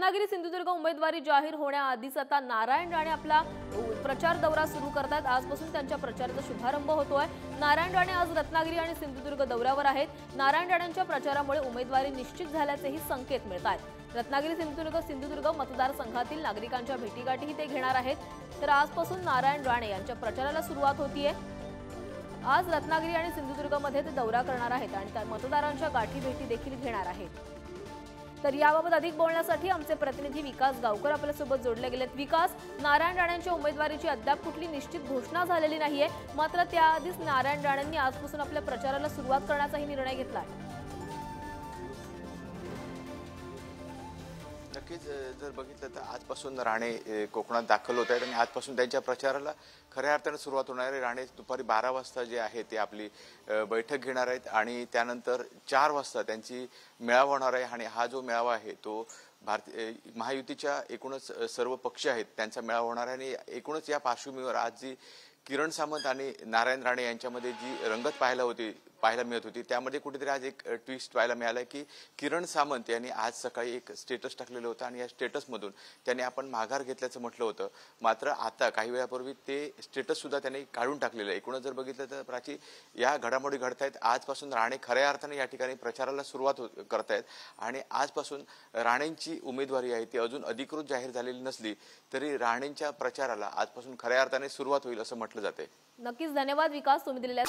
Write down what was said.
रत्नागिरी सिंधुदुर्ग उमेदवारी जाहीर होण्याआधीच आता नारायण राणे आपला प्रचार दौरा सुरू करतात। आजपासून त्यांच्या प्रचाराचा शुभारंभ होतोय। नारायण राणे आज रत्नागिरी आणि सिंधुदुर्ग दौऱ्यावर आहेत। नारायण राणेंच्या प्रचारामुळे उमेदवारी निश्चित झाल्याचेही संकेत मिळतात। रत्नागिरी सिंधुदुर्ग मतदारसंघातील नागरिकांच्या भेटीगाठीही ते घेणार आहेत। तर आजपासून नारायण राणे यांच्या प्रचाराला सुरुवात होतीये। आज रत्नागिरी आणि सिंधुदुर्गमध्ये ते दौरा करणार आहेत आणि मतदारांच्या गाठी भेटी देखील घेणार आहेत। तर याबाबत अधिक बोलण्यासाठी आमचे प्रतिनिधी विकास गावकर आपल्यासोबत जोडले गेलेत। विकास, नारायण राणेंच्या उमेदवारीची अद्याप कुठली निश्चित घोषणा झालेली नाहीये, मात्र त्याआधीच नारायण राणेंनी आजपासून आपल्या प्रचाराला सुरुवात करण्याचाही निर्णय घेतलाय। नक्कीच जर बघितलं तर आजपासून राणे कोकणात दाखल होत आहेत आणि आजपासून त्यांच्या प्रचाराला खऱ्या अर्थाने सुरुवात होणार आहे। राणे दुपारी 12 वाजता जे आहे ते आपली बैठक घेणार आहेत आणि त्यानंतर 4 वाजता त्यांची मेळावा होणार आहे आणि हा जो मेळावा आहे तो भारतीय महायुतीच्या एकूणच सर्व पक्ष आहेत त्यांचा मेळावा होणार आहे। आणि एकूणच या पार्श्वभूमीवर आज जी किरण सामंत आणि नारायण राणे यांच्यामध्ये जी रंगत पाहायला मिळत होती त्यामध्ये कुठेतरी आज एक ट्विस्ट पाहायला मिळाला की किरण सामंत यांनी आज सकाळी एक स्टेटस टाकलेलं होतं आणि या स्टेटसमधून त्यांनी आपण माघार घेतल्याचं म्हटलं होतं। मात्र आता काही वेळापूर्वी ते स्टेटस सुद्धा त्यांनी काढून टाकलेलं आहे। एकूणच जर बघितलं तर प्राची या घडामोडी घडतायत। आजपासून राणे खऱ्या अर्थाने या ठिकाणी प्रचाराला सुरुवात करतायत आणि आजपासून राणेंची उमेदवारी आहे ती अजून अधिकृत जाहीर झालेली नसली तरी राणेंच्या प्रचाराला आजपासून खऱ्या अर्थाने सुरुवात होईल असं म्हटलं जाते। नक्कीच धन्यवाद विकास, तुम्ही दिलेल्या